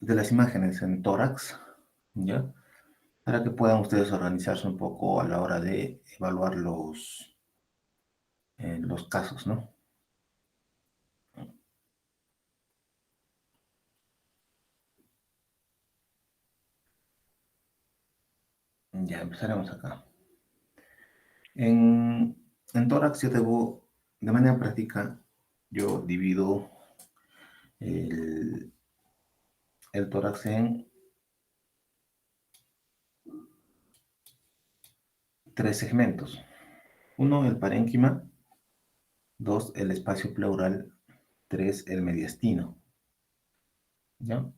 las imágenes en tórax, ¿ya? Para que puedan ustedes organizarse un poco a la hora de evaluar los casos, ¿no? Ya empezaremos acá. En tórax yo debo, de manera práctica, yo divido el, el tórax en tres segmentos. Uno, el parénquima. Dos, el espacio pleural. Tres, el mediastino. ¿Ya?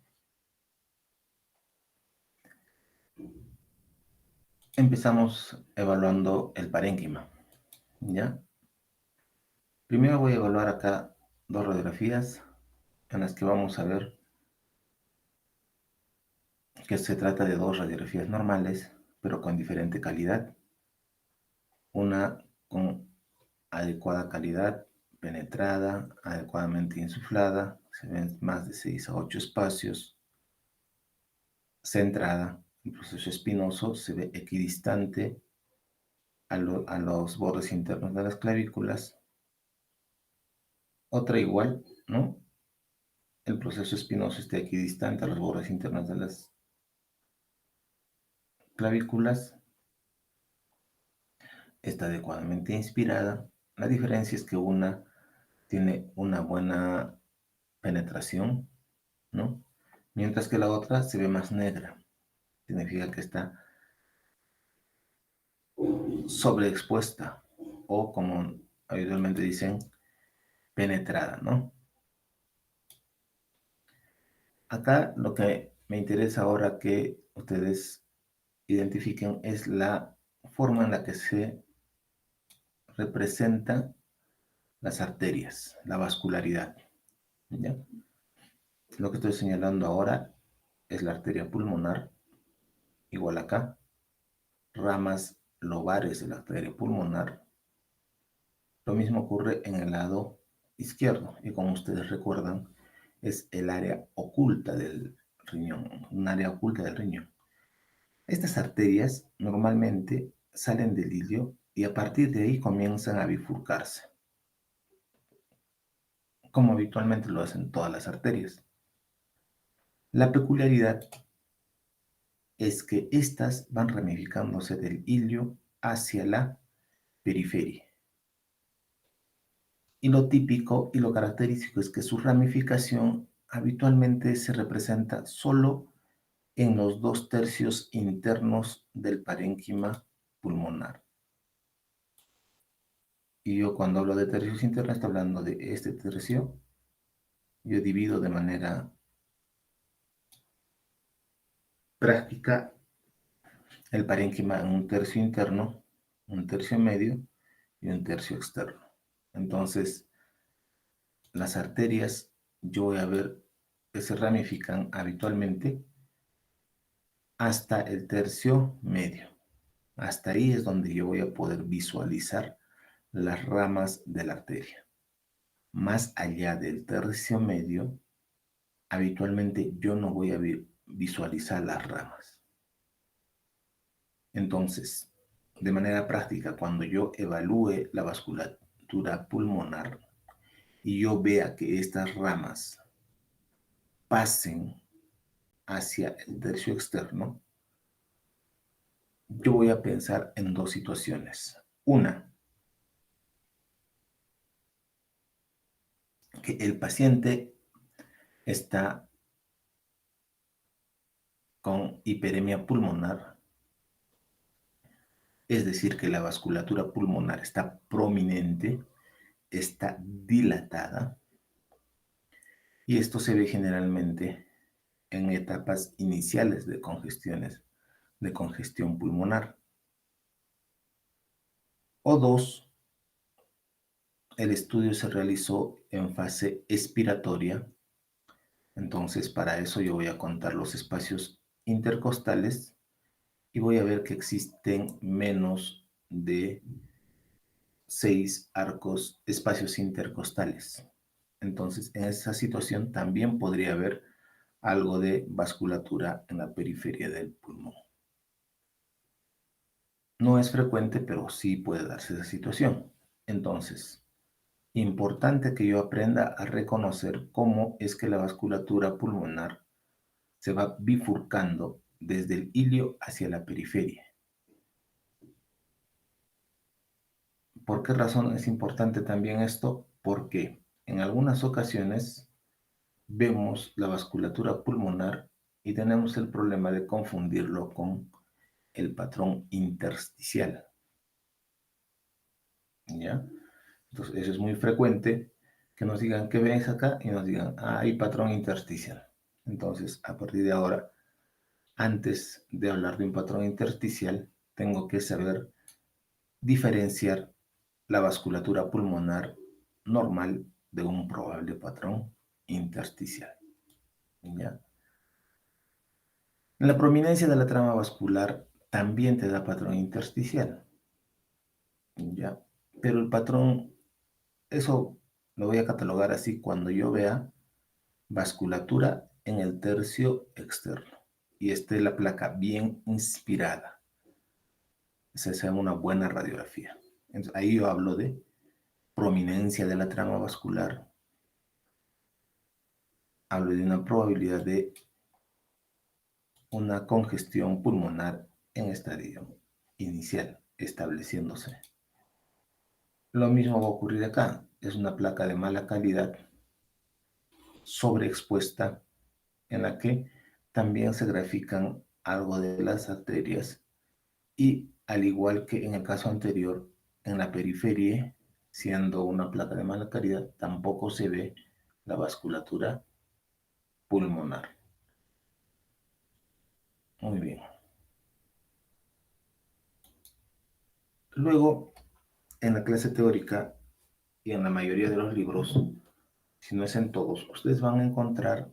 Empezamos evaluando el parénquima. ¿Ya? Primero voy a evaluar acá dos radiografías en las que vamos a ver que se trata de dos radiografías normales, pero con diferente calidad. Una con adecuada calidad, penetrada, adecuadamente insuflada, se ven más de 6 a 8 espacios, centrada, el proceso espinoso se ve equidistante a los bordes internos de las clavículas. Otra igual, ¿no? El proceso espinoso está equidistante a los bordes internos de las clavículas, está adecuadamente inspirada. La diferencia es que una tiene una buena penetración, ¿no? Mientras que la otra se ve más negra. Significa que está sobreexpuesta o, como habitualmente dicen, penetrada, ¿no? Acá lo que me interesa ahora que ustedes identifiquen es la forma en la que se representan las arterias, la vascularidad, ¿ya? Lo que estoy señalando ahora es la arteria pulmonar, igual acá, ramas lobares de la arteria pulmonar. Lo mismo ocurre en el lado izquierdo y como ustedes recuerdan, es el área oculta del riñón, un área oculta del riñón. Estas arterias normalmente salen del ilio y a partir de ahí comienzan a bifurcarse, como habitualmente lo hacen todas las arterias. La peculiaridad es que estas van ramificándose del ilio hacia la periferia. Y lo típico y lo característico es que su ramificación habitualmente se representa solo en los 2/3 internos del parénquima pulmonar. Y yo cuando hablo de tercios internos estoy hablando de este tercio. Yo divido de manera práctica el parénquima en un tercio interno, un tercio medio y un tercio externo. Entonces, las arterias, yo voy a ver que se ramifican habitualmente hasta el tercio medio. Hasta ahí es donde yo voy a poder visualizar las ramas de la arteria. Más allá del tercio medio, habitualmente yo no voy a visualizar las ramas. Entonces, de manera práctica, cuando yo evalúe la vasculatura pulmonar y yo vea que estas ramas pasen hacia el tercio externo, yo voy a pensar en dos situaciones. Una, que el paciente está con hiperemia pulmonar, es decir, que la vasculatura pulmonar está prominente, está dilatada, y esto se ve generalmente en etapas iniciales de congestión pulmonar. O dos, el estudio se realizó en fase expiratoria. Entonces, para eso yo voy a contar los espacios intercostales y voy a ver que existen menos de 6 espacios intercostales. Entonces, en esa situación también podría haber algo de vasculatura en la periferia del pulmón. No es frecuente, pero sí puede darse esa situación. Entonces, importante que yo aprenda a reconocer cómo es que la vasculatura pulmonar se va bifurcando desde el ilio hacia la periferia. ¿Por qué razón es importante también esto? Porque en algunas ocasiones vemos la vasculatura pulmonar y tenemos el problema de confundirlo con el patrón intersticial, ¿ya? Entonces, eso es muy frecuente, que nos digan, ¿qué ves acá? Y nos digan, ah, hay patrón intersticial. Entonces, a partir de ahora, antes de hablar de un patrón intersticial, tengo que saber diferenciar la vasculatura pulmonar normal de un probable patrón intersticial, ¿ya? La prominencia de la trama vascular también te da patrón intersticial, ¿ya? Pero el patrón, eso lo voy a catalogar así cuando yo vea vasculatura en el tercio externo y esté la placa bien inspirada. Esa es una buena radiografía. Entonces, ahí yo hablo de prominencia de la trama vascular, hablo de una probabilidad de una congestión pulmonar en estadio inicial, estableciéndose. Lo mismo va a ocurrir acá. Es una placa de mala calidad, sobreexpuesta, en la que también se grafican algo de las arterias y, al igual que en el caso anterior, en la periferia, siendo una placa de mala calidad, tampoco se ve la vasculatura pulmonar. Muy bien. Luego, en la clase teórica y en la mayoría de los libros, si no es en todos, ustedes van a encontrar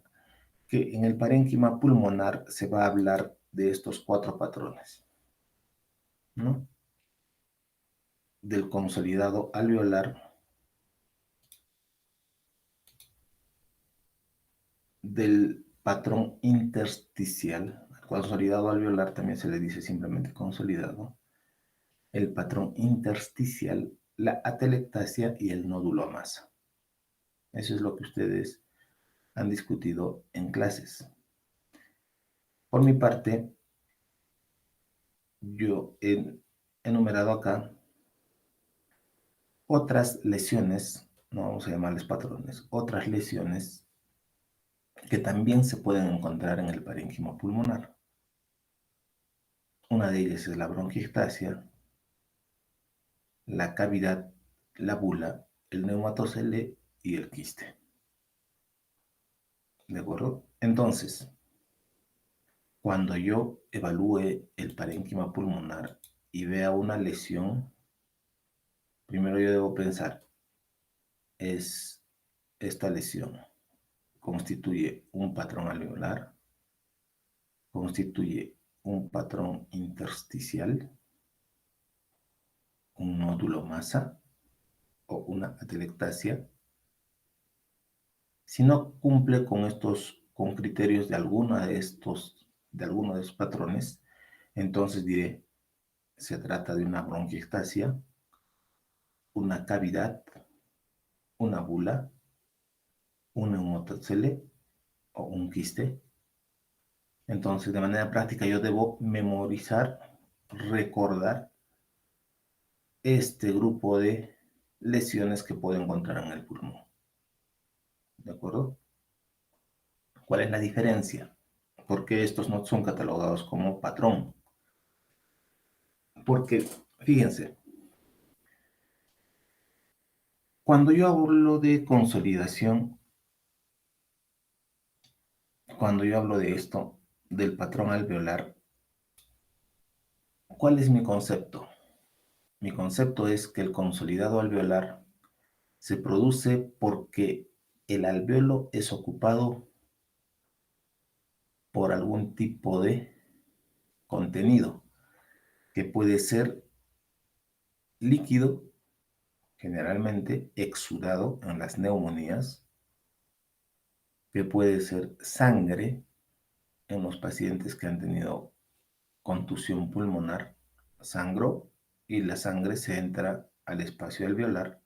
que en el parénquima pulmonar se va a hablar de estos cuatro patrones, ¿no? Del consolidado alveolar, del patrón intersticial, al consolidado alveolar también se le dice simplemente consolidado, el patrón intersticial, la atelectasia y el nódulo masa. Eso es lo que ustedes han discutido en clases. Por mi parte, yo he enumerado acá otras lesiones, no vamos a llamarles patrones, otras lesiones que también se pueden encontrar en el parénquima pulmonar. Una de ellas es la bronquiectasia, la cavidad, la bula, el neumatocele y el quiste. ¿De acuerdo? Entonces, cuando yo evalúe el parénquima pulmonar y vea una lesión, primero yo debo pensar, ¿es esta lesión constituye un patrón alveolar? ¿Constituye un patrón intersticial? ¿Un nódulo masa o una atelectasia? Si no cumple con criterios de alguno de estos patrones, entonces diré, se trata de una bronquiectasia, una cavidad, una bula, un neumatocele o un quiste. Entonces, de manera práctica, yo debo memorizar, recordar este grupo de lesiones que puedo encontrar en el pulmón. ¿De acuerdo? ¿Cuál es la diferencia? ¿Por qué estos no son catalogados como patrón? Porque, fíjense, cuando yo hablo de consolidación, cuando yo hablo de esto, del patrón alveolar, ¿cuál es mi concepto? Mi concepto es que el consolidado alveolar se produce porque el alveolo es ocupado por algún tipo de contenido que puede ser líquido, generalmente exudado en las neumonías, que puede ser sangre en los pacientes que han tenido contusión pulmonar, sangró y la sangre se entra al espacio alveolar.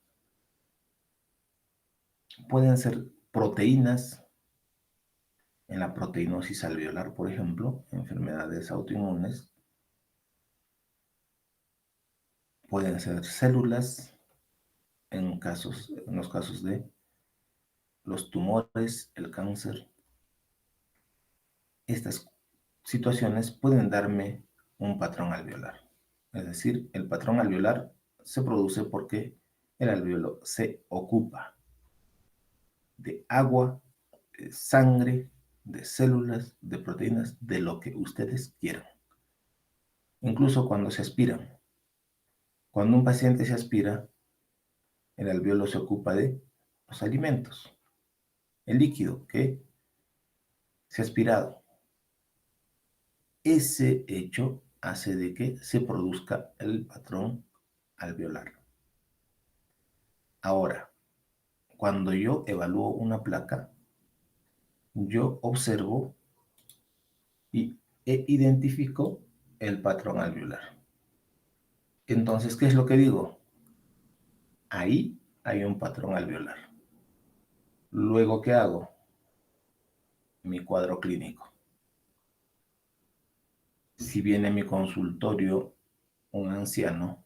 Pueden ser proteínas en la proteinosis alveolar, por ejemplo, enfermedades autoinmunes. Pueden ser células en los casos de los tumores, el cáncer. Estas situaciones pueden darme un patrón alveolar. Es decir, el patrón alveolar se produce porque el alveolo se ocupa de agua, de sangre, de células, de proteínas, de lo que ustedes quieran. Incluso cuando se aspiran. Cuando un paciente se aspira, el alveolo se ocupa de los alimentos, el líquido que se ha aspirado. Ese hecho hace de que se produzca el patrón alveolar. Ahora, cuando yo evalúo una placa, yo observo e identifico el patrón alveolar. Entonces, ¿qué es lo que digo? Ahí hay un patrón alveolar. Luego, ¿qué hago? Mi cuadro clínico. Si viene a mi consultorio un anciano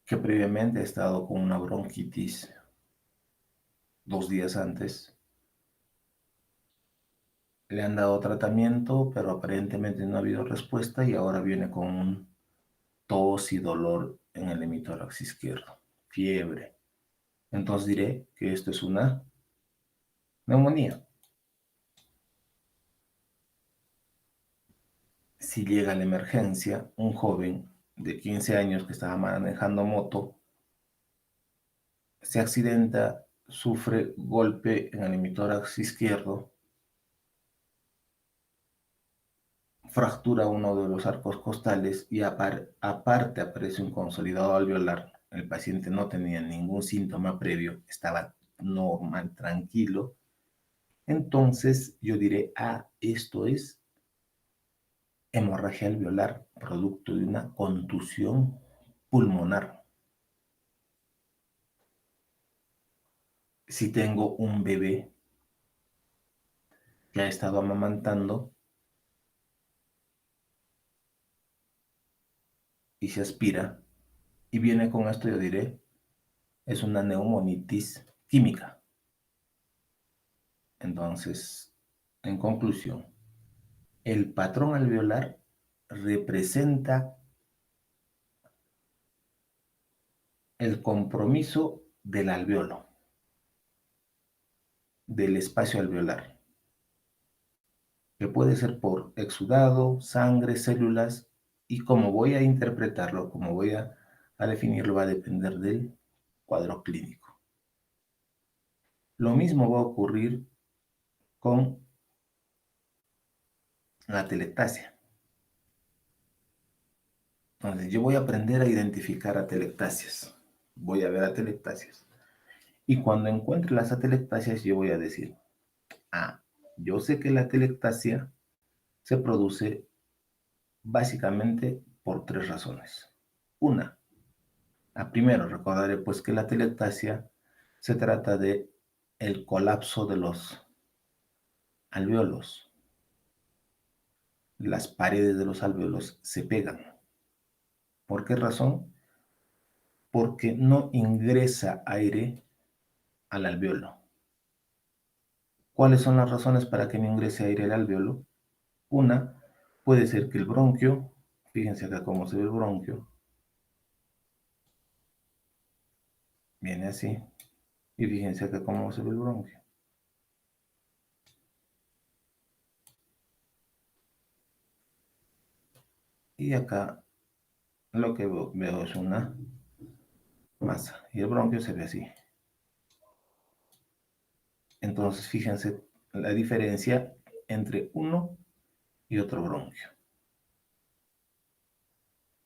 que previamente ha estado con una bronquitis 2 días antes, le han dado tratamiento, pero aparentemente no ha habido respuesta y ahora viene con un tos y dolor en el hemitórax izquierdo, fiebre. Entonces diré que esto es una neumonía. Si llega la emergencia, un joven de 15 años que estaba manejando moto se accidenta, sufre golpe en el hemitórax izquierdo, fractura uno de los arcos costales y aparte aparece un consolidado alveolar. El paciente no tenía ningún síntoma previo, estaba normal, tranquilo. Entonces yo diré, esto es hemorragia alveolar, producto de una contusión pulmonar. Si tengo un bebé que ha estado amamantando y se aspira y viene con esto, yo diré, es una neumonitis química. Entonces, en conclusión, el patrón alveolar representa el compromiso del alveolo, del espacio alveolar, que puede ser por exudado, sangre, células, y cómo voy a interpretarlo, cómo voy a definirlo, va a depender del cuadro clínico. Lo mismo va a ocurrir con la telectasia. Entonces, yo voy a aprender a identificar atelectasias. Voy a ver atelectasias. Y cuando encuentre las atelectasias, yo voy a decir, yo sé que la atelectasia se produce básicamente por 3 razones. Una, primero recordaré pues que la atelectasia se trata de el colapso de los alveolos. Las paredes de los alveolos se pegan. ¿Por qué razón? Porque no ingresa aire al alveolo. ¿Cuáles son las razones para que no ingrese aire al alveolo? Una, puede ser que el bronquio, fíjense acá cómo se ve el bronquio, viene así, y fíjense acá cómo se ve el bronquio. Y acá lo que veo es una masa, y el bronquio se ve así. Entonces, fíjense la diferencia entre uno y otro bronquio.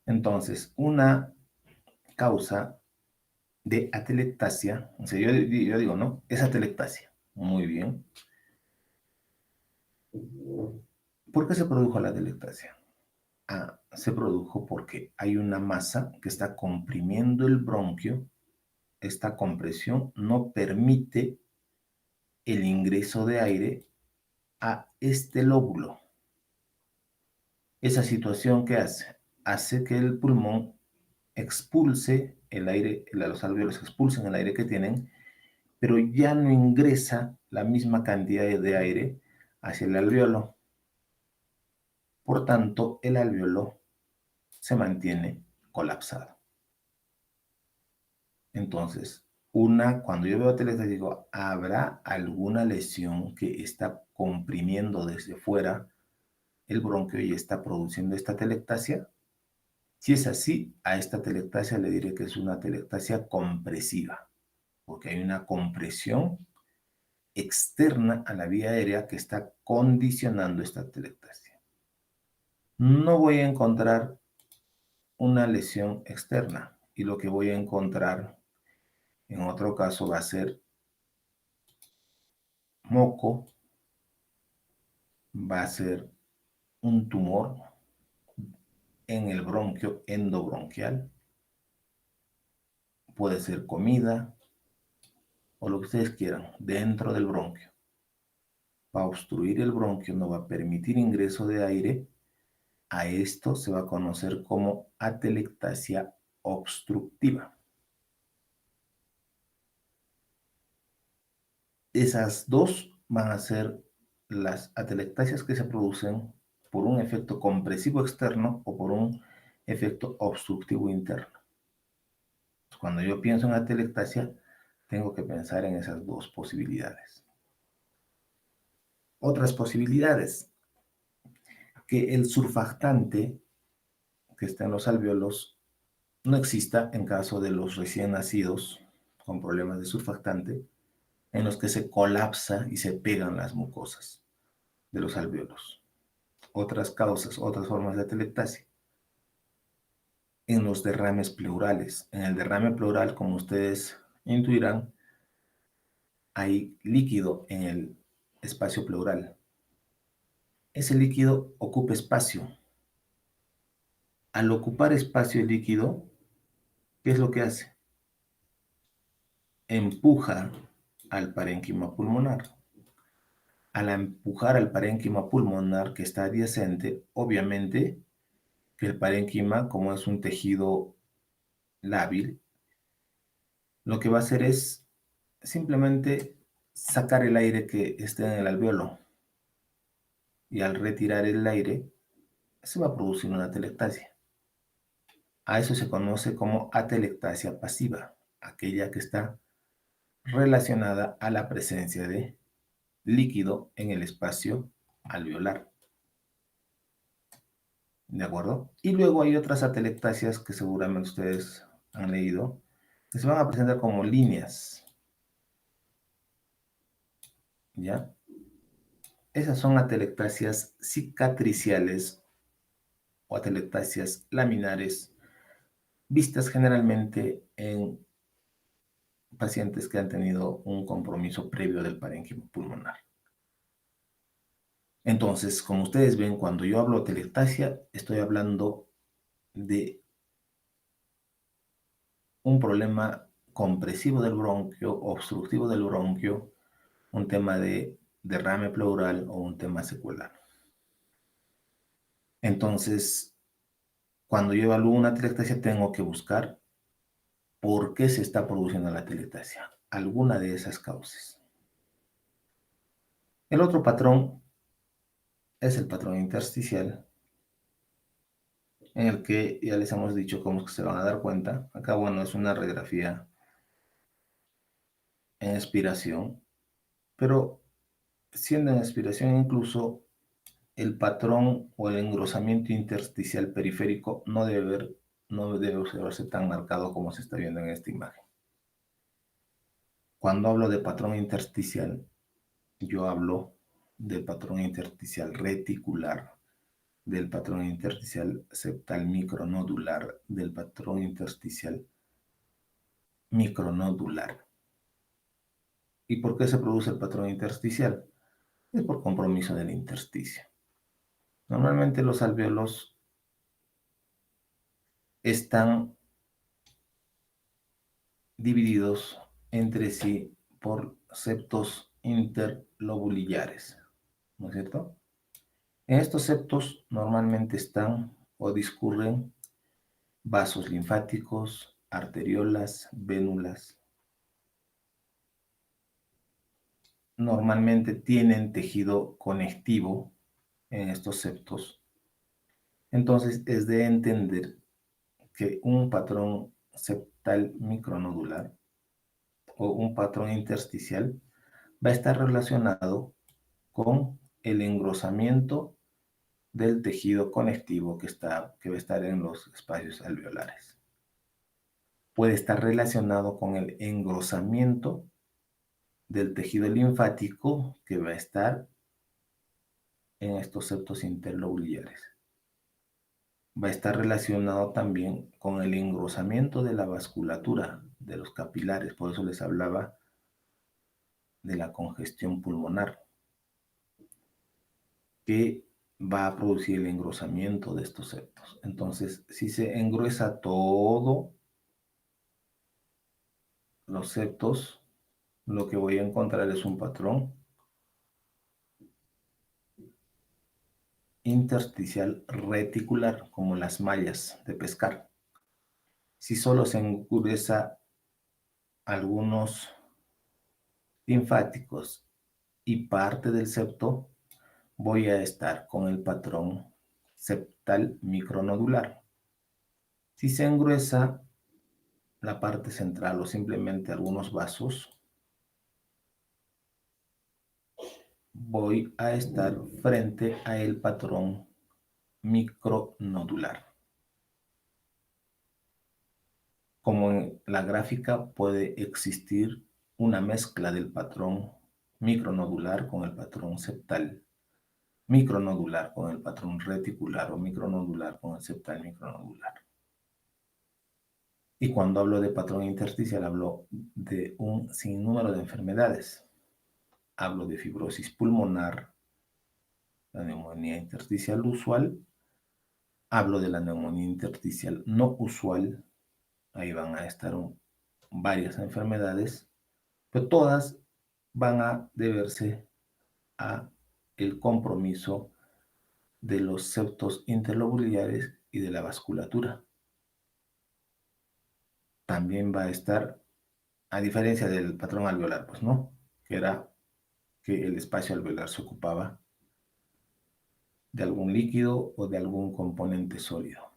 Entonces, una causa de atelectasia. O sea, yo digo, ¿no? Es atelectasia. Muy bien. ¿Por qué se produjo la atelectasia? Se produjo porque hay una masa que está comprimiendo el bronquio. Esta compresión no permite el ingreso de aire a este lóbulo. Esa situación, ¿qué hace? Hace que el pulmón expulse el aire, los alvéolos expulsen el aire que tienen, pero ya no ingresa la misma cantidad de aire hacia el alvéolo. Por tanto, el alvéolo se mantiene colapsado. Entonces, cuando yo veo atelectasia, digo, ¿habrá alguna lesión que está comprimiendo desde fuera el bronquio y está produciendo esta atelectasia? Si es así, a esta atelectasia le diré que es una atelectasia compresiva, porque hay una compresión externa a la vía aérea que está condicionando esta atelectasia. No voy a encontrar una lesión externa y lo que voy a encontrar en otro caso va a ser moco, va a ser un tumor en el bronquio endobronquial, puede ser comida o lo que ustedes quieran dentro del bronquio. Va a obstruir el bronquio, no va a permitir ingreso de aire. A esto se va a conocer como atelectasia obstructiva. Esas dos van a ser las atelectasias que se producen por un efecto compresivo externo o por un efecto obstructivo interno. Cuando yo pienso en atelectasia, tengo que pensar en esas dos posibilidades. Otras posibilidades, que el surfactante que está en los alvéolos no exista en caso de los recién nacidos con problemas de surfactante, en los que se colapsa y se pegan las mucosas de los alvéolos. Otras causas, otras formas de atelectasia. En los derrames pleurales. En el derrame pleural, como ustedes intuirán, hay líquido en el espacio pleural. Ese líquido ocupa espacio. Al ocupar espacio el líquido, ¿qué es lo que hace? Empuja al parénquima pulmonar. Al empujar al parénquima pulmonar que está adyacente, obviamente que el parénquima, como es un tejido lábil, lo que va a hacer es simplemente sacar el aire que esté en el alvéolo. Y al retirar el aire, se va a producir una atelectasia. A eso se conoce como atelectasia pasiva, aquella que está relacionada a la presencia de líquido en el espacio alveolar. ¿De acuerdo? Y luego hay otras atelectasias que seguramente ustedes han leído, que se van a presentar como líneas. ¿Ya? Esas son atelectasias cicatriciales o atelectasias laminares, vistas generalmente en pacientes que han tenido un compromiso previo del parénquima pulmonar. Entonces, como ustedes ven, cuando yo hablo de atelectasia, estoy hablando de un problema compresivo del bronquio, obstructivo del bronquio, un tema de derrame pleural o un tema secular. Entonces, cuando yo evalúo una atelectasia, tengo que buscar por qué se está produciendo la atelectasia, alguna de esas causas. El otro patrón es el patrón intersticial, en el que ya les hemos dicho cómo es que se van a dar cuenta. Acá, bueno, es una radiografía en expiración, pero siendo en expiración incluso el patrón o el engrosamiento intersticial periférico no debe observarse tan marcado como se está viendo en esta imagen. Cuando hablo de patrón intersticial, yo hablo del patrón intersticial reticular, del patrón intersticial septal micronodular, del patrón intersticial micronodular. ¿Y por qué se produce el patrón intersticial? Es por compromiso del intersticio. Normalmente los alvéolos están divididos entre sí por septos interlobulillares, ¿no es cierto? En estos septos normalmente están o discurren vasos linfáticos, arteriolas, vénulas. Normalmente tienen tejido conectivo en estos septos. Entonces es de entender que un patrón septal micronodular o un patrón intersticial va a estar relacionado con el engrosamiento del tejido conectivo que va a estar en los espacios alveolares. Puede estar relacionado con el engrosamiento del tejido linfático que va a estar en estos septos interlobuliares. Va a estar relacionado también con el engrosamiento de la vasculatura de los capilares, por eso les hablaba de la congestión pulmonar, que va a producir el engrosamiento de estos septos. Entonces, si se engruesa todo los septos, lo que voy a encontrar es un patrón intersticial reticular, como las mallas de pescar. Si solo se engruesa algunos linfáticos y parte del septo, voy a estar con el patrón septal micronodular. Si se engruesa la parte central o simplemente algunos vasos, voy a estar frente a el patrón micronodular. Como en la gráfica puede existir una mezcla del patrón micronodular con el patrón septal, micronodular con el patrón reticular o micronodular con el septal micronodular. Y cuando hablo de patrón intersticial, hablo de un sinnúmero de enfermedades. Hablo de fibrosis pulmonar, la neumonía intersticial usual, hablo de la neumonía intersticial no usual, ahí van a estar varias enfermedades, pero todas van a deberse a el compromiso de los septos interlobulares y de la vasculatura. También va a estar, a diferencia del patrón alveolar, pues no, que era que el espacio alveolar se ocupaba de algún líquido o de algún componente sólido.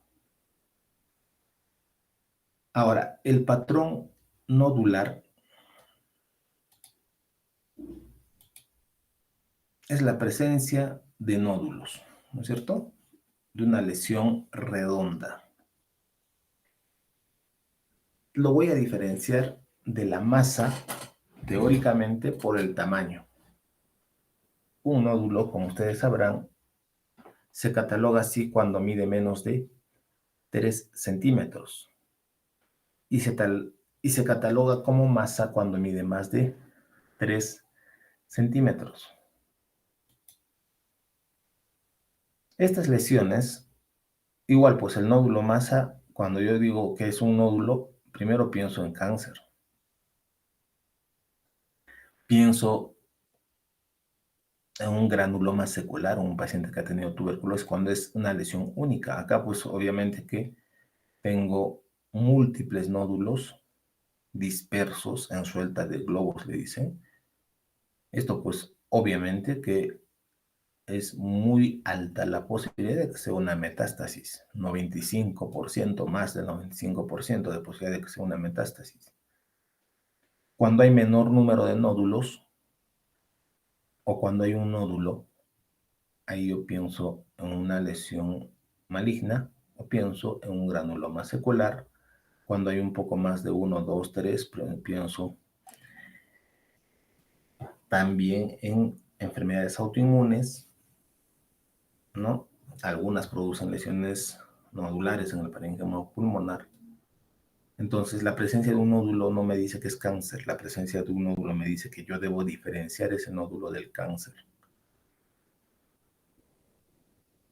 Ahora, el patrón nodular es la presencia de nódulos, ¿no es cierto? De una lesión redonda. Lo voy a diferenciar de la masa teóricamente por el tamaño. Un nódulo, como ustedes sabrán, se cataloga así cuando mide menos de 3 centímetros y se cataloga como masa cuando mide más de 3 centímetros. Estas lesiones, igual pues el nódulo masa, cuando yo digo que es un nódulo, primero pienso en cáncer. Pienso en un granuloma secular, un paciente que ha tenido tuberculosis, cuando es una lesión única. Acá pues obviamente que tengo múltiples nódulos dispersos en suelta de globos, le dicen. Esto pues obviamente que es muy alta la posibilidad de que sea una metástasis, 95%, más del 95% de posibilidad de que sea una metástasis. Cuando hay menor número de nódulos o cuando hay un nódulo, ahí yo pienso en una lesión maligna o pienso en un granuloma secular. Cuando hay un poco más de 1, 2, 3, pienso también en enfermedades autoinmunes, ¿no? Algunas producen lesiones nodulares en el parénquima pulmonar. Entonces, la presencia de un nódulo no me dice que es cáncer. La presencia de un nódulo me dice que yo debo diferenciar ese nódulo del cáncer.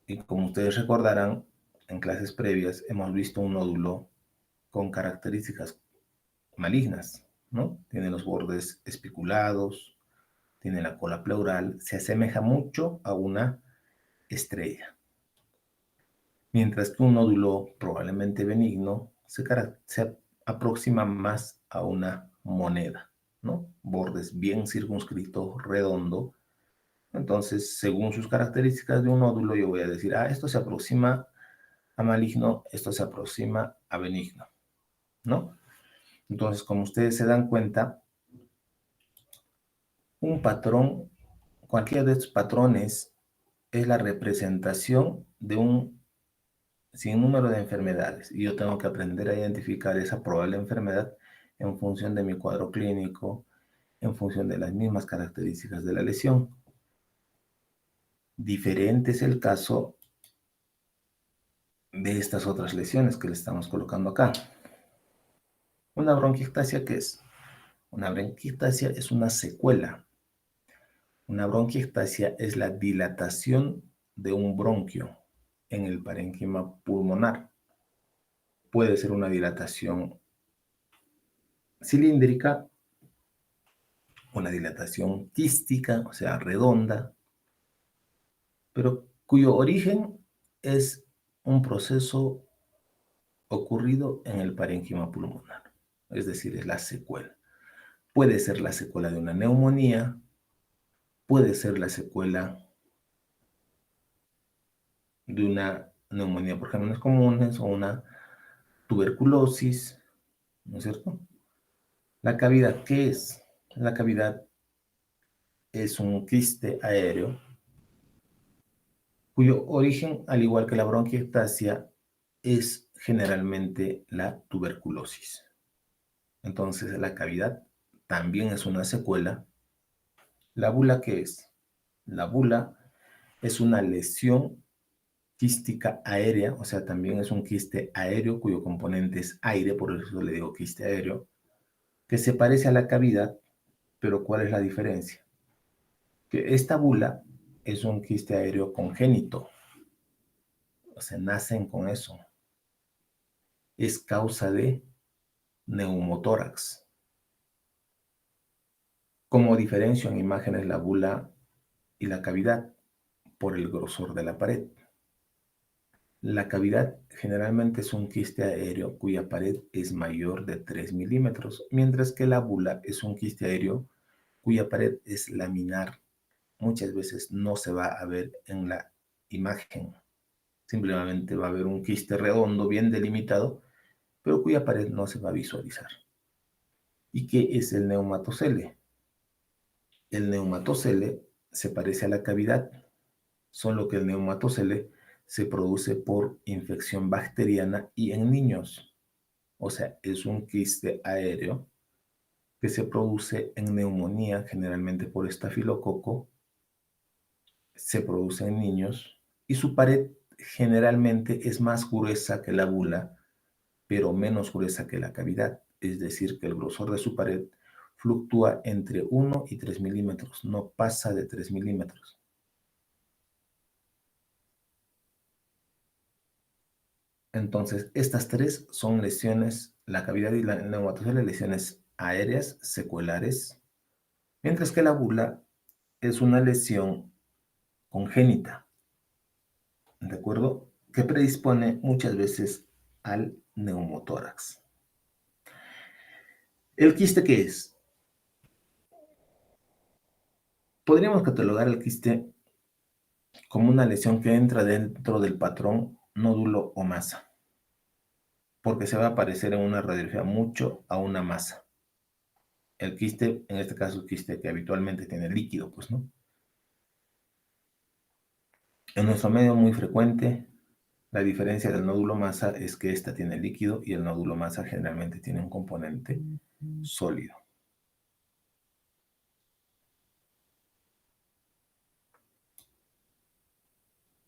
Y como ustedes recordarán, en clases previas hemos visto un nódulo con características malignas, ¿no? Tiene los bordes espiculados, tiene la cola pleural, se asemeja mucho a una estrella. Mientras que un nódulo probablemente benigno se aproxima más a una moneda, ¿no? Bordes bien circunscritos, redondo. Entonces, según sus características de un nódulo, yo voy a decir, esto se aproxima a maligno, esto se aproxima a benigno, ¿no? Entonces, como ustedes se dan cuenta, un patrón, cualquiera de estos patrones, es la representación de un sinnúmero de enfermedades y yo tengo que aprender a identificar esa probable enfermedad en función de mi cuadro clínico, en función de las mismas características de la lesión. Diferente es el caso de estas otras lesiones que le estamos colocando acá. ¿Una bronquiectasia qué es? Una bronquiectasia es una secuela. Una bronquiectasia es la dilatación de un bronquio en el parénquima pulmonar. Puede ser una dilatación cilíndrica, una dilatación quística, o sea, redonda, pero cuyo origen es un proceso ocurrido en el parénquima pulmonar, es decir, es la secuela. Puede ser la secuela de una neumonía, puede ser la secuela de una neumonía por gérmenes comunes o una tuberculosis, ¿no es cierto? La cavidad, ¿qué es? La cavidad es un quiste aéreo cuyo origen, al igual que la bronquiectasia, es generalmente la tuberculosis. Entonces, la cavidad también es una secuela. ¿La bula qué es? La bula es una lesión quística aérea, o sea, también es un quiste aéreo cuyo componente es aire, por eso le digo quiste aéreo, que se parece a la cavidad, pero ¿cuál es la diferencia? Que esta bula es un quiste aéreo congénito, o sea, nacen con eso. Es causa de neumotórax. Como diferencio en imágenes la bula y la cavidad por el grosor de la pared. La cavidad generalmente es un quiste aéreo cuya pared es mayor de 3 milímetros, mientras que la bula es un quiste aéreo cuya pared es laminar. Muchas veces no se va a ver en la imagen. Simplemente va a haber un quiste redondo bien delimitado, pero cuya pared no se va a visualizar. ¿Y qué es el neumatocele? El neumatocele se parece a la cavidad, solo que el neumatocele se produce por infección bacteriana y en niños. O sea, es un quiste aéreo que se produce en neumonía, generalmente por estafilococo, se produce en niños y su pared generalmente es más gruesa que la bula, pero menos gruesa que la cavidad. Es decir, que el grosor de su pared fluctúa entre 1 y 3 milímetros, no pasa de 3 milímetros. Entonces, estas tres son lesiones, la cavidad y la neumatocele, lesiones aéreas secuelares, mientras que la bula es una lesión congénita, ¿de acuerdo? Que predispone muchas veces al neumotórax. ¿El quiste qué es? Podríamos catalogar el quiste como una lesión que entra dentro del patrón nódulo o masa, porque se va a parecer en una radiografía mucho a una masa. El quiste, en este caso, el quiste que habitualmente tiene líquido, pues, ¿no? En nuestro medio muy frecuente, la diferencia del nódulo masa es que ésta tiene líquido y el nódulo masa generalmente tiene un componente sólido.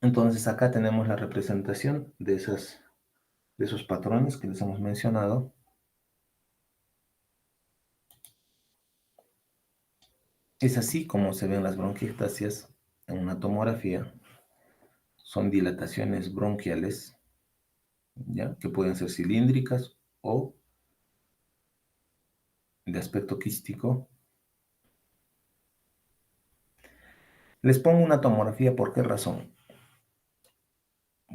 Entonces acá tenemos la representación de esos patrones que les hemos mencionado. Es así como se ven las bronquiectasias en una tomografía. Son dilataciones bronquiales, ¿ya? Que pueden ser cilíndricas o de aspecto quístico. Les pongo una tomografía, ¿por qué razón?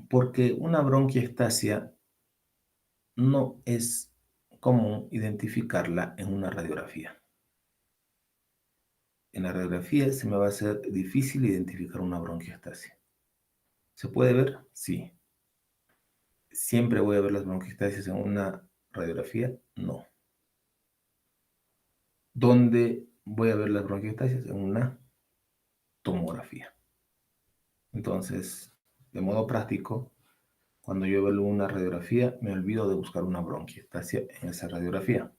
Porque una bronquiectasia no es común identificarla en una radiografía. En la radiografía se me va a hacer difícil identificar una bronquiectasia. ¿Se puede ver? Sí. ¿Siempre voy a ver las bronquiectasias en una radiografía? No. ¿Dónde voy a ver las bronquiectasias? En una tomografía. Entonces, de modo práctico, cuando yo veo una radiografía, me olvido de buscar una bronquiectasia en esa radiografía.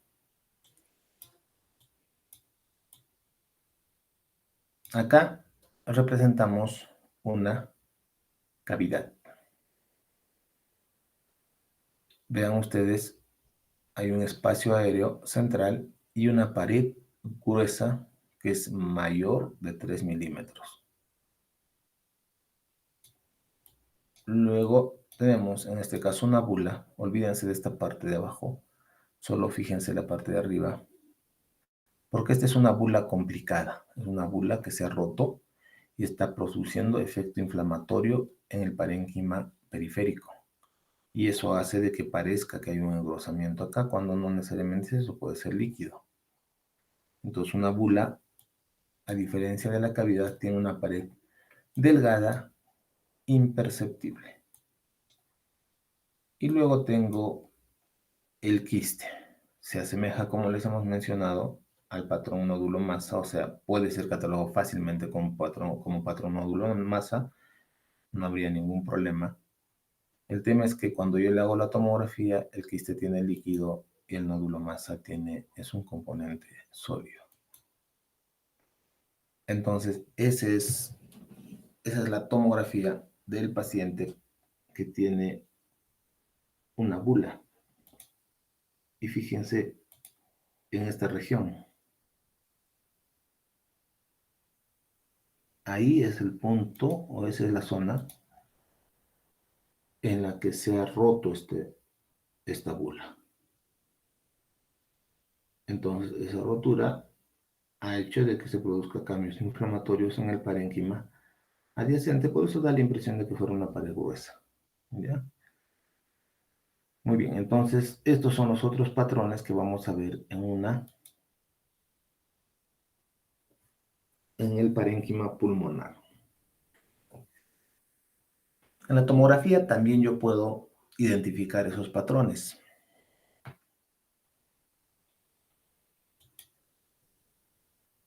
Acá representamos una cavidad. Vean ustedes, hay un espacio aéreo central y una pared gruesa que es mayor de 3 milímetros. Luego tenemos en este caso una bula. Olvídense de esta parte de abajo, solo fíjense la parte de arriba, porque esta es una bula complicada. Es una bula que se ha roto y está produciendo efecto inflamatorio en el parénquima periférico. Y eso hace de que parezca que hay un engrosamiento acá, cuando no necesariamente eso puede ser líquido. Entonces una bula, a diferencia de la cavidad, tiene una pared delgada, imperceptible. Y luego tengo el quiste. Se asemeja, como les hemos mencionado, al patrón nódulo masa, o sea, puede ser catalogado fácilmente como patrón nódulo masa, no habría ningún problema. El tema es que cuando yo le hago la tomografía, el quiste tiene líquido y el nódulo masa es un componente sólido. Entonces, esa es la tomografía del paciente que tiene una bula. Y fíjense en esta región. Ahí es el punto, o esa es la zona en la que se ha roto esta bula. Entonces, esa rotura ha hecho de que se produzcan cambios inflamatorios en el parénquima adyacente, por eso da la impresión de que fuera una pared gruesa. ¿Ya? Muy bien, entonces estos son los otros patrones que vamos a ver en el parénquima pulmonar. En la tomografía también yo puedo identificar esos patrones.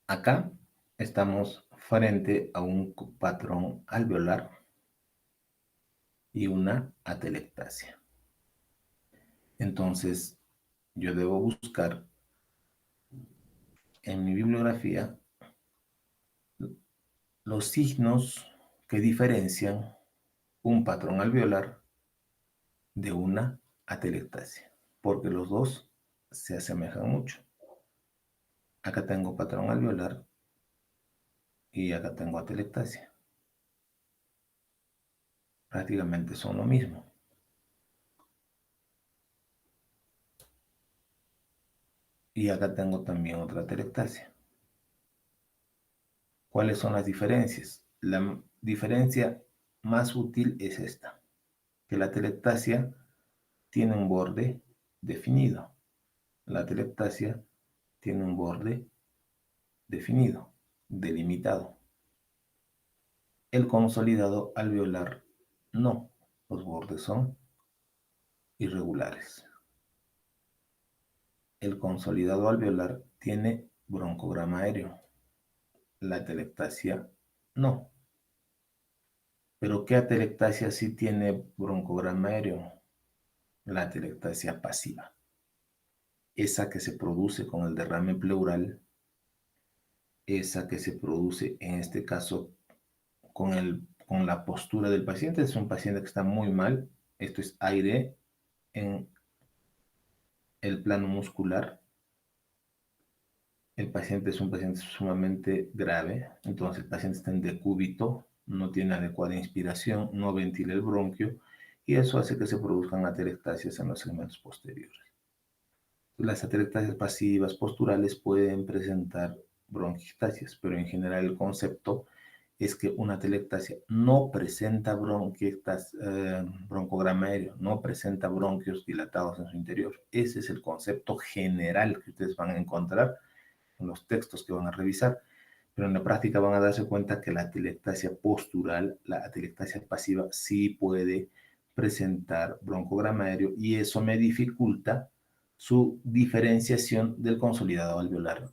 Acá estamos frente a un patrón alveolar y una atelectasia. Entonces, yo debo buscar en mi bibliografía los signos que diferencian un patrón alveolar de una atelectasia, porque los dos se asemejan mucho. Acá tengo patrón alveolar y acá tengo atelectasia. Prácticamente son lo mismo. Y acá tengo también otra atelectasia. ¿Cuáles son las diferencias? La diferencia más útil es esta, que la atelectasia tiene un borde definido. La atelectasia tiene un borde definido, delimitado. El consolidado alveolar no, los bordes son irregulares. El consolidado alveolar tiene broncograma aéreo, la atelectasia no. ¿Pero qué atelectasia sí tiene broncograma aéreo? La atelectasia pasiva, esa que se produce con el derrame pleural, esa que se produce en este caso con la postura del paciente. Es un paciente que está muy mal, esto es aire en el plano muscular, el paciente es un paciente sumamente grave, entonces el paciente está en decúbito, no tiene adecuada inspiración, no ventila el bronquio, y eso hace que se produzcan atelectasias en los segmentos posteriores. Las atelectasias pasivas posturales pueden presentar bronquiectasias, pero en general el concepto es que una atelectasia no presenta broncograma aéreo, no presenta bronquios dilatados en su interior. Ese es el concepto general que ustedes van a encontrar en los textos que van a revisar, pero en la práctica van a darse cuenta que la atelectasia postural, la atelectasia pasiva, sí puede presentar broncograma aéreo y eso me dificulta su diferenciación del consolidado alveolar.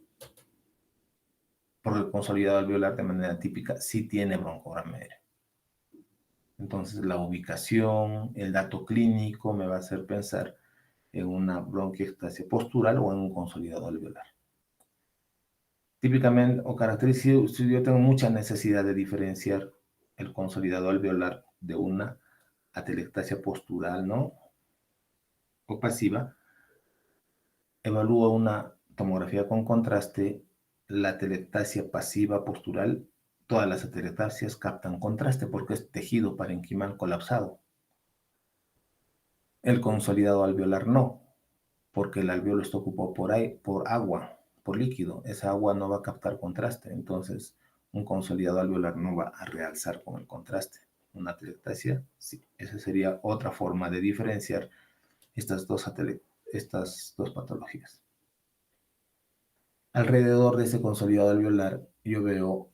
Porque el consolidado alveolar de manera típica sí tiene broncograma aéreo. Entonces la ubicación, el dato clínico me va a hacer pensar en una bronquiectasia postural o en un consolidado alveolar. Típicamente o característica, si yo tengo mucha necesidad de diferenciar el consolidado alveolar de una atelectasia postural, ¿no? O pasiva, evalúo una tomografía con contraste, la atelectasia pasiva postural, todas las atelectasias captan contraste porque es tejido parenquimal colapsado. El consolidado alveolar no, porque el alveolo está ocupado por agua, por líquido. Esa agua no va a captar contraste, entonces un consolidado alveolar no va a realzar con el contraste. Una atelectasia, sí. Esa sería otra forma de diferenciar estas dos patologías. Alrededor de ese consolidado alveolar yo veo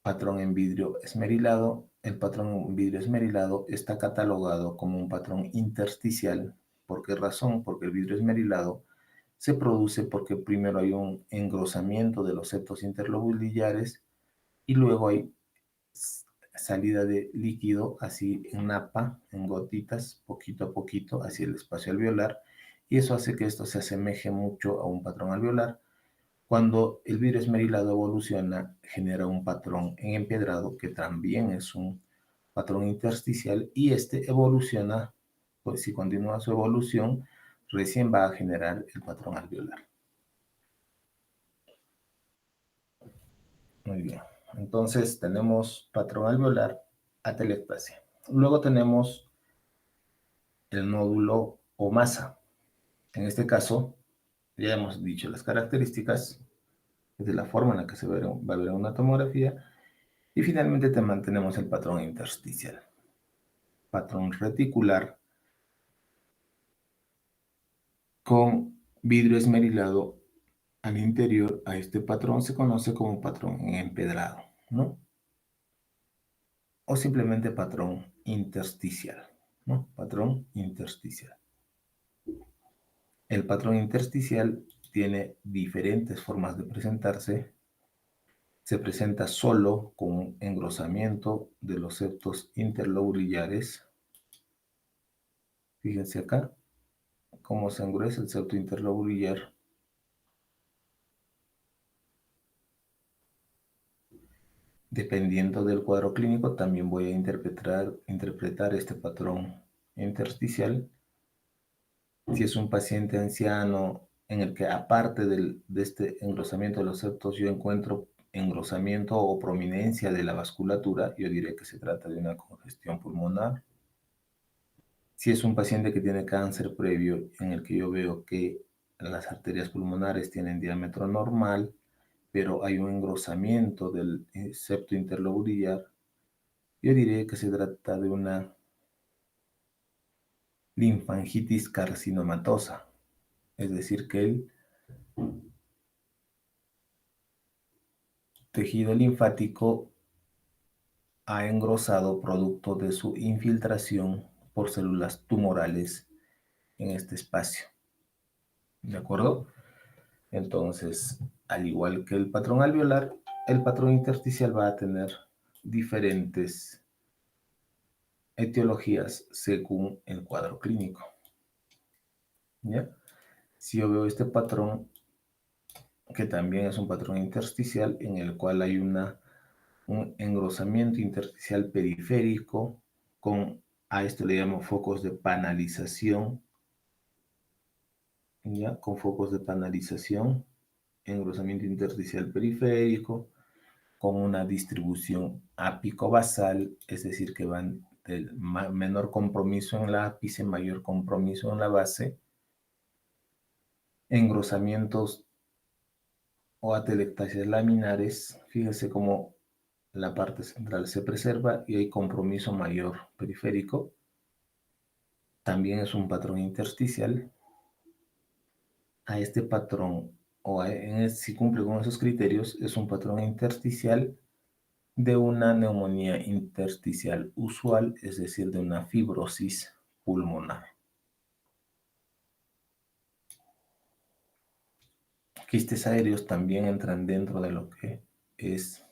patrón en vidrio esmerilado. El patrón en vidrio esmerilado está catalogado como un patrón intersticial. ¿Por qué razón? Porque el vidrio esmerilado se produce porque primero hay un engrosamiento de los septos interlobulillares y luego hay salida de líquido así en napa, en gotitas, poquito a poquito hacia el espacio alveolar, y eso hace que esto se asemeje mucho a un patrón alveolar. Cuando el vidrio esmerilado evoluciona, genera un patrón en empedrado que también es un patrón intersticial y este evoluciona, pues si continúa su evolución, recién va a generar el patrón alveolar. Muy bien. Entonces tenemos patrón alveolar, atelectasia. Luego tenemos el nódulo o masa. En este caso, ya hemos dicho las características de la forma en la que se va a ver una tomografía. Y finalmente mantenemos el patrón intersticial. Patrón reticular con vidrio esmerilado al interior. A este patrón se conoce como patrón empedrado, ¿no? O simplemente patrón intersticial, ¿no? Patrón intersticial. El patrón intersticial tiene diferentes formas de presentarse. Se presenta solo con un engrosamiento de los septos interlobulillares. Fíjense acá cómo se engruesa el septo interlobulillar. Dependiendo del cuadro clínico, también voy a interpretar este patrón intersticial. Si es un paciente anciano en el que aparte de este engrosamiento de los septos yo encuentro engrosamiento o prominencia de la vasculatura, yo diré que se trata de una congestión pulmonar. Si es un paciente que tiene cáncer previo en el que yo veo que las arterias pulmonares tienen diámetro normal, pero hay un engrosamiento del septo interlobulillar, yo diré que se trata de una linfangitis carcinomatosa, es decir, que el tejido linfático ha engrosado producto de su infiltración por células tumorales en este espacio. ¿De acuerdo? Entonces, al igual que el patrón alveolar, el patrón intersticial va a tener diferentes etiologías según el cuadro clínico. ¿Ya? Si yo veo este patrón, que también es un patrón intersticial en el cual hay un engrosamiento intersticial periférico a esto le llamo focos de panalización, ¿ya? Con focos de panalización. engrosamiento intersticial periférico, con una distribución ápico-basal, es decir, que van del menor compromiso en la ápice, mayor compromiso en la base, engrosamientos o atelectasias laminares. Fíjese cómo la parte central se preserva y hay compromiso mayor periférico. También es un patrón intersticial. A este patrón, si cumple con esos criterios, es un patrón intersticial de una neumonía intersticial usual, es decir, de una fibrosis pulmonar. Quistes aéreos también entran dentro de lo que es,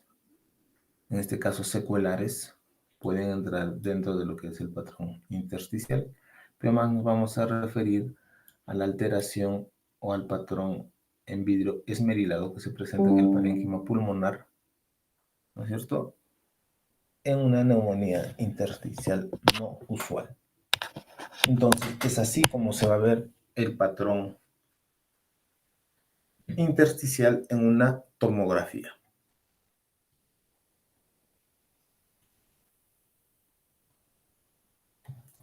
en este caso, secuelares, pueden entrar dentro de lo que es el patrón intersticial, pero más nos vamos a referir a la alteración o al patrón en vidrio esmerilado que se presenta en el parénquima pulmonar, ¿no es cierto?, en una neumonía intersticial no usual. Entonces, es así como se va a ver el patrón intersticial en una tomografía.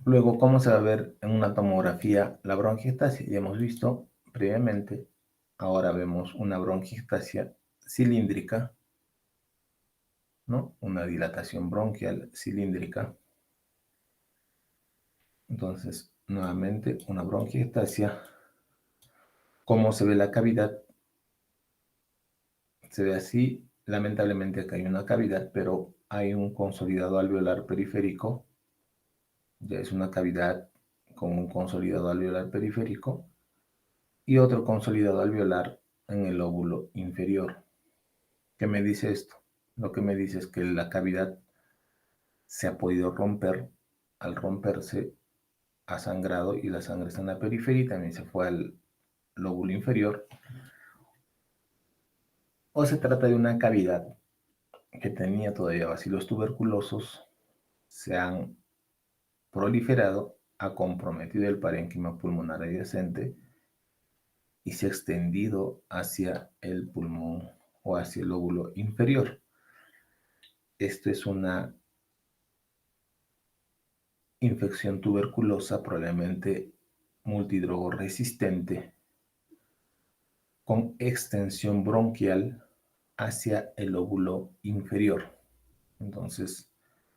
Luego, ¿cómo se va a ver en una tomografía la bronquiectasia? Ya hemos visto previamente. Ahora vemos una bronquiectasia cilíndrica, ¿no? Una dilatación bronquial cilíndrica. Entonces, nuevamente, una bronquiectasia. ¿Cómo se ve la cavidad? Se ve así. Lamentablemente acá hay una cavidad, pero hay un consolidado alveolar periférico. Ya es una cavidad con un consolidado alveolar periférico y otro consolidado alveolar en el lóbulo inferior. ¿Qué me dice esto? Lo que me dice es que la cavidad se ha podido romper. Al romperse ha sangrado y la sangre está en la periferia y también se fue al lóbulo inferior. O se trata de una cavidad que tenía todavía bacilos tuberculosos, se han proliferado, ha comprometido el parénquima pulmonar adyacente y se ha extendido hacia el pulmón o hacia el lóbulo inferior. Esto es una infección tuberculosa, probablemente multidrogoresistente, con extensión bronquial hacia el lóbulo inferior. Entonces,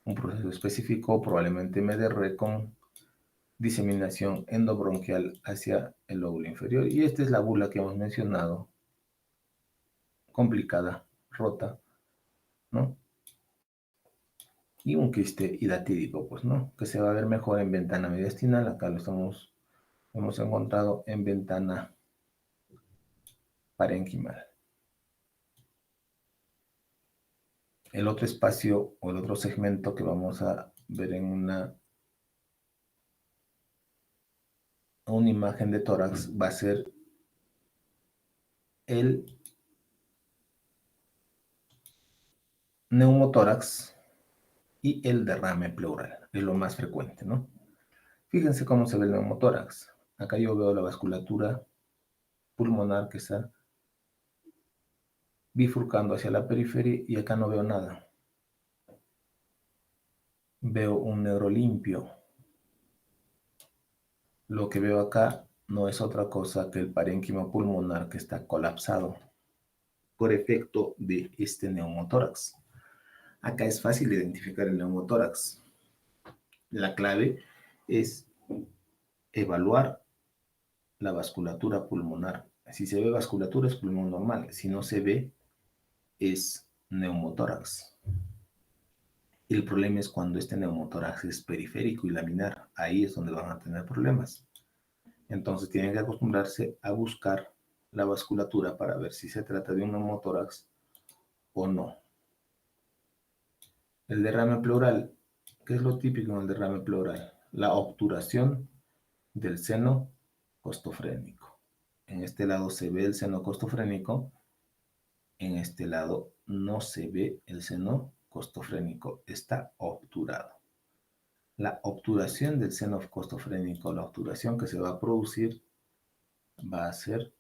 un proceso específico, probablemente MDR con diseminación endobronquial hacia el lóbulo inferior. Y esta es la bula que hemos mencionado, complicada, rota, ¿no? Y un quiste hidatídico, pues, ¿no? Que se va a ver mejor en ventana mediastinal. Acá lo hemos encontrado en ventana parenquimal. El otro espacio o el otro segmento que vamos a ver en una imagen de tórax va a ser el neumotórax y el derrame pleural, es lo más frecuente, ¿no? Fíjense cómo se ve el neumotórax. Acá yo veo la vasculatura pulmonar que está bifurcando hacia la periferia y acá no veo nada. Veo un neurolimpio. Lo que veo acá no es otra cosa que el parénquima pulmonar que está colapsado por efecto de este neumotórax. Acá es fácil identificar el neumotórax. La clave es evaluar la vasculatura pulmonar. Si se ve vasculatura es pulmón normal, si no se ve es neumotórax. El problema es cuando este neumotórax es periférico y laminar, ahí es donde van a tener problemas. Entonces tienen que acostumbrarse a buscar la vasculatura para ver si se trata de un neumotórax o no. El derrame pleural, ¿qué es lo típico en el derrame pleural? La obturación del seno costofrénico. En este lado se ve el seno costofrénico, en este lado no se ve el seno costofrénico, está obturado. La obturación del seno costofrénico, la obturación que se va a producir, va a ser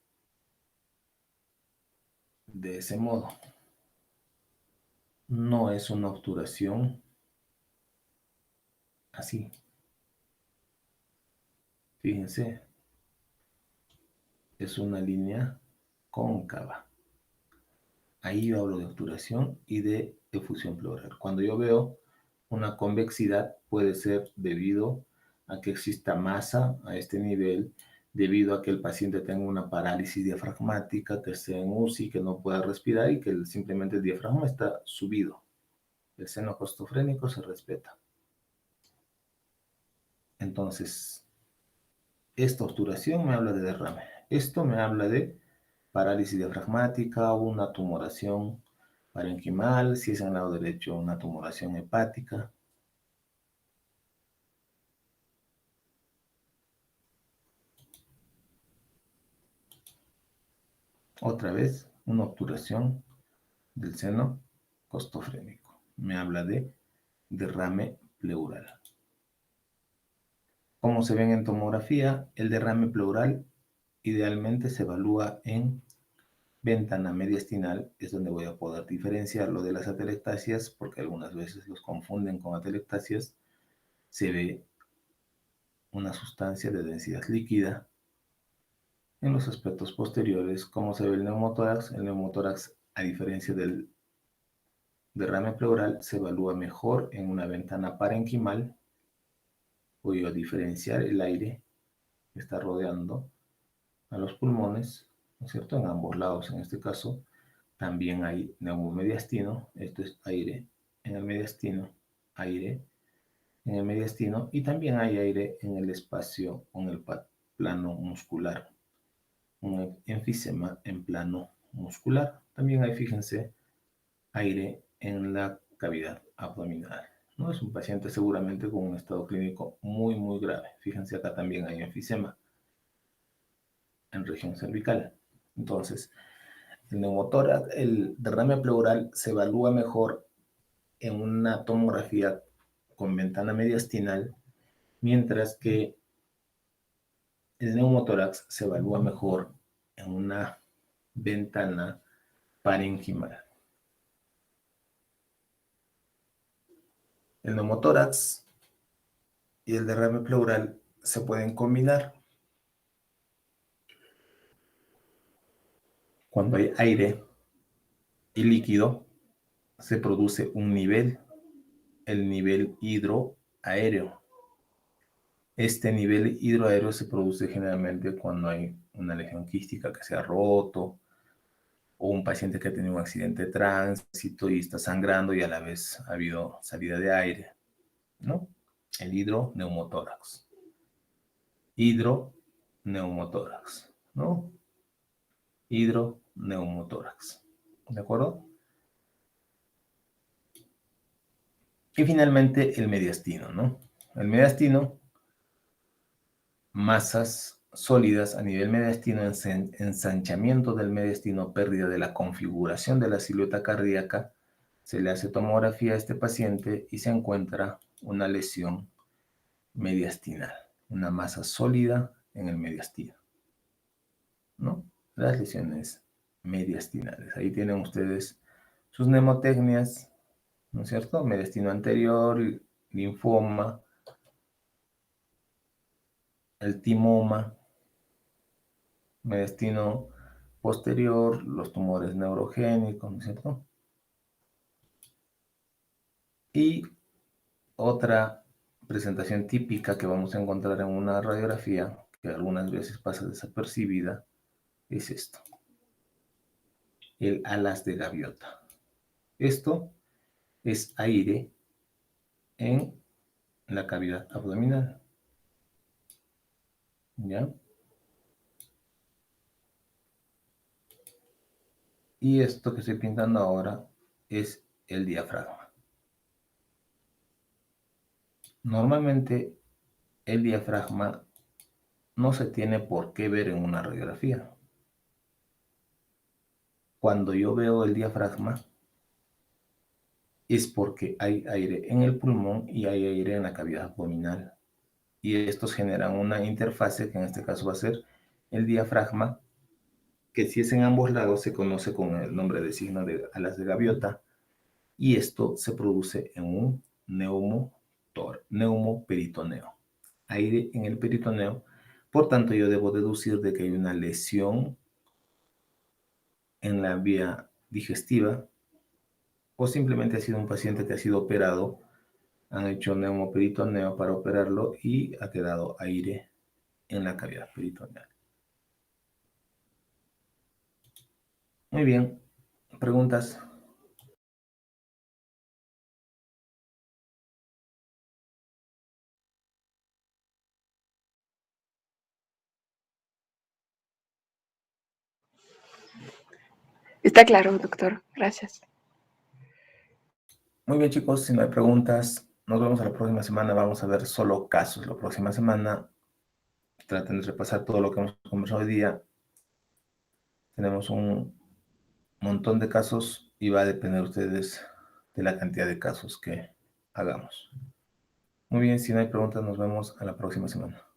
de ese modo. No es una obturación así. Fíjense, es una línea cóncava. Ahí yo hablo de obturación y de efusión pleural. Cuando yo veo una convexidad, puede ser debido a que exista masa a este nivel, debido a que el paciente tenga una parálisis diafragmática, que esté en UCI, que no pueda respirar y que simplemente el diafragma está subido. El seno costofrénico se respeta. Entonces, esta obturación me habla de derrame. Esto me habla de parálisis diafragmática o una tumoración parenquimal, si es en el lado derecho, una tumoración hepática. Otra vez, una obturación del seno costofrénico. Me habla de derrame pleural. Como se ven en tomografía, el derrame pleural idealmente se evalúa en ventana mediastinal, es donde voy a poder diferenciarlo de las atelectasias, porque algunas veces los confunden con atelectasias. Se ve una sustancia de densidad líquida. En los aspectos posteriores, como se ve el neumotórax, a diferencia del derrame pleural, se evalúa mejor en una ventana parenquimal. Voy a diferenciar el aire que está rodeando a los pulmones, ¿no es cierto? En ambos lados, en este caso, también hay neumomediastino, esto es aire en el mediastino, aire en el mediastino, y también hay aire en el espacio o en el plano muscular, un enfisema en plano muscular. También hay, fíjense, aire en la cavidad abdominal. ¿No? Es un paciente seguramente con un estado clínico muy, muy grave. Fíjense, acá también hay enfisema en región cervical. Entonces, el neumotórax, el derrame pleural se evalúa mejor en una tomografía con ventana mediastinal, mientras que el neumotórax se evalúa mejor en una ventana parenquimal. El neumotórax y el derrame pleural se pueden combinar. Cuando hay aire y líquido, se produce un nivel, el nivel hidroaéreo. Este nivel hidroaéreo se produce generalmente cuando hay una lesión quística que se ha roto, o un paciente que ha tenido un accidente de tránsito y está sangrando y a la vez ha habido salida de aire, ¿no? El hidroneumotórax. Hidroneumotórax, ¿no? Hidroneumotórax. ¿De acuerdo? Y finalmente el mediastino, ¿no? El mediastino, masas sólidas a nivel mediastino, ensanchamiento del mediastino, pérdida de la configuración de la silueta cardíaca. Se le hace tomografía a este paciente y se encuentra una lesión mediastinal, una masa sólida en el mediastino, ¿no? Las lesiones mediastinales. Ahí tienen ustedes sus mnemotecnias, ¿no es cierto? Mediastino anterior, linfoma, el timoma, mediastino posterior, los tumores neurogénicos, ¿no es cierto? Y otra presentación típica que vamos a encontrar en una radiografía, que algunas veces pasa desapercibida, es esto, el alas de gaviota. Esto es aire en la cavidad abdominal, ¿ya? Y esto que estoy pintando ahora es el diafragma. Normalmente el diafragma no se tiene por qué ver en una radiografía. Cuando yo veo el diafragma es porque hay aire en el pulmón y hay aire en la cavidad abdominal. Y estos generan una interfase que en este caso va a ser el diafragma que si es en ambos lados se conoce con el nombre de signo de alas de gaviota, y esto se produce en un neumoperitoneo, aire en el peritoneo. Por tanto, yo debo deducir de que hay una lesión en la vía digestiva, o simplemente ha sido un paciente que ha sido operado, han hecho neumoperitoneo para operarlo y ha quedado aire en la cavidad peritoneal. Muy bien, preguntas. Está claro, doctor. Gracias. Muy bien, chicos, si no hay preguntas, nos vemos la próxima semana. Vamos a ver solo casos la próxima semana. Traten de repasar todo lo que hemos conversado hoy día. Tenemos un montón de casos y va a depender de ustedes de la cantidad de casos que hagamos. Muy bien, si no hay preguntas, nos vemos a la próxima semana.